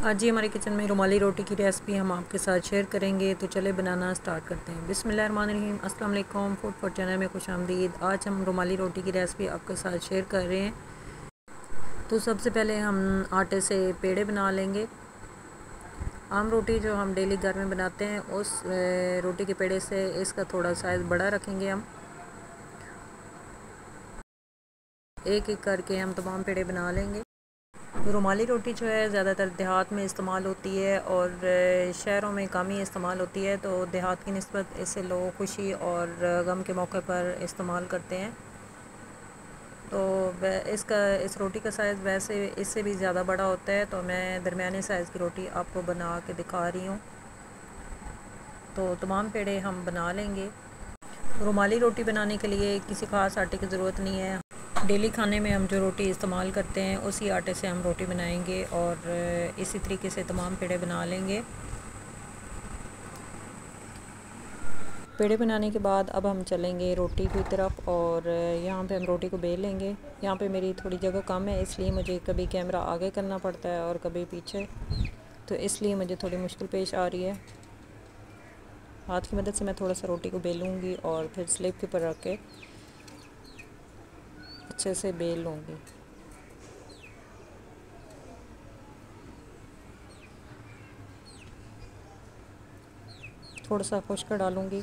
आज ही हमारे किचन में रुमाली रोटी की रेसिपी हम आपके साथ शेयर करेंगे, तो चले बनाना स्टार्ट करते हैं। बिस्मिल्लाहिर्रहमानिर्रहीम, अस्सलाम वालेकुम। फूड फॉर चैनल में खुशामदीद। आज हम रुमाली रोटी की रेसिपी आपके साथ शेयर कर रहे हैं। तो सबसे पहले हम आटे से पेड़े बना लेंगे। आम रोटी जो हम डेली घर में बनाते हैं उस रोटी के पेड़े से इसका थोड़ा साइज़ बड़ा रखेंगे। हम एक एक करके हम तमाम पेड़े बना लेंगे। रुमाली रोटी जो है ज़्यादातर देहात में इस्तेमाल होती है और शहरों में कम ही इस्तेमाल होती है, तो देहात की निस्बत इसे लोग खुशी और गम के मौके पर इस्तेमाल करते हैं। तो इस रोटी का साइज़ वैसे इससे भी ज़्यादा बड़ा होता है, तो मैं दरमियाने साइज़ की रोटी आपको बना के दिखा रही हूँ। तो तमाम पेड़े हम बना लेंगे। रुमाली रोटी बनाने के लिए किसी ख़ास आटे की ज़रूरत नहीं है। डेली खाने में हम जो रोटी इस्तेमाल करते हैं उसी आटे से हम रोटी बनाएंगे और इसी तरीके से तमाम पेड़े बना लेंगे। पेड़े बनाने के बाद अब हम चलेंगे रोटी की तरफ और यहाँ पे हम रोटी को बेल लेंगे। यहाँ पे मेरी थोड़ी जगह कम है, इसलिए मुझे कभी कैमरा आगे करना पड़ता है और कभी पीछे, तो इसलिए मुझे थोड़ी मुश्किल पेश आ रही है। हाथ की मदद से मैं थोड़ा सा रोटी को बेलूँगी और फिर स्लिप के ऊपर रख के अच्छे से बेल लूँगी। थोड़ा सा खुश्क डालूँगी।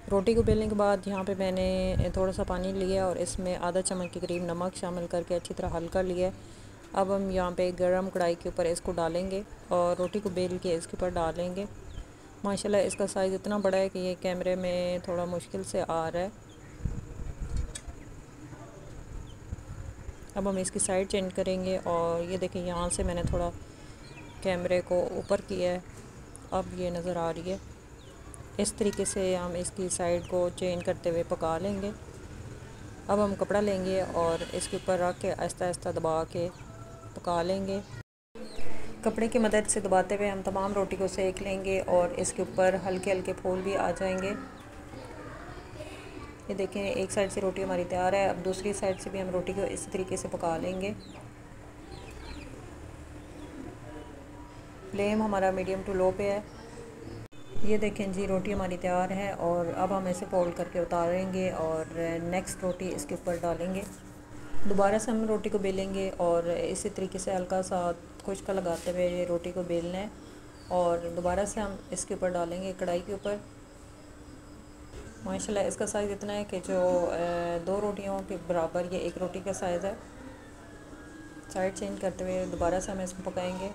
रोटी को बेलने के बाद यहाँ पे मैंने थोड़ा सा पानी लिया और इसमें आधा चम्मच के करीब नमक शामिल करके अच्छी तरह हल कर लिया। अब हम यहाँ पे गरम कढ़ाई के ऊपर इसको डालेंगे और रोटी को बेल के इसके ऊपर डालेंगे। माशाल्लाह इसका साइज़ इतना बड़ा है कि ये कैमरे में थोड़ा मुश्किल से आ रहा है। अब हम इसकी साइड चेंज करेंगे और ये देखिए यहाँ से मैंने थोड़ा कैमरे को ऊपर किया है, अब ये नज़र आ रही है। इस तरीके से हम इसकी साइड को चेंज करते हुए पका लेंगे। अब हम कपड़ा लेंगे और इसके ऊपर रख के आहिस्ता आहिस्ता दबा के पका लेंगे। कपड़े की मदद से दबाते हुए हम तमाम रोटी को सेक लेंगे और इसके ऊपर हल्के हल्के फूल भी आ जाएंगे। ये देखें, एक साइड से रोटी हमारी तैयार है। अब दूसरी साइड से भी हम रोटी को इसी तरीके से पका लेंगे। फ्लेम हमारा मीडियम टू लो पे है। ये देखें जी, रोटी हमारी तैयार है और अब हम इसे फोल्ड करके उतारेंगे और नेक्स्ट रोटी इसके ऊपर डालेंगे। दोबारा से हम रोटी को बेलेंगे और इसी तरीके से हल्का सा खुश्का लगाते हुए रोटी को बेलना है और दोबारा से हम इसके ऊपर डालेंगे कढ़ाई के ऊपर। माशाल्लाह इसका साइज़ इतना है कि जो दो रोटियों के बराबर ये एक रोटी का साइज़ है। साइड चेंज करते हुए दोबारा से हम इसको पकाएंगे।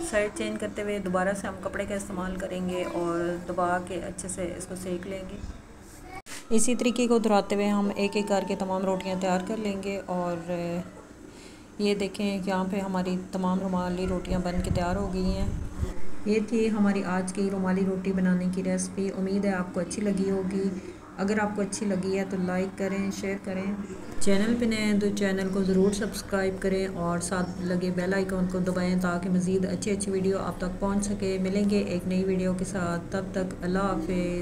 साइड चेंज करते हुए दोबारा से हम कपड़े का इस्तेमाल करेंगे और दबा के अच्छे से इसको सेक लेंगे। इसी तरीके को दोहराते हुए हम एक एक करके तमाम रोटियां तैयार कर लेंगे और ये देखें यहाँ पे हमारी तमाम रुमाली रोटियां बन के तैयार हो गई हैं। ये थी हमारी आज की रुमाली रोटी बनाने की रेसिपी। उम्मीद है आपको अच्छी लगी होगी। अगर आपको अच्छी लगी है तो लाइक करें, शेयर करें। चैनल पे नए हैं तो चैनल को ज़रूर सब्सक्राइब करें और साथ लगे बेल आइकन को दबाएं ताकि मज़ीद अच्छी अच्छी वीडियो आप तक पहुंच सके। मिलेंगे एक नई वीडियो के साथ, तब तक अल्लाह हाफ़िज़।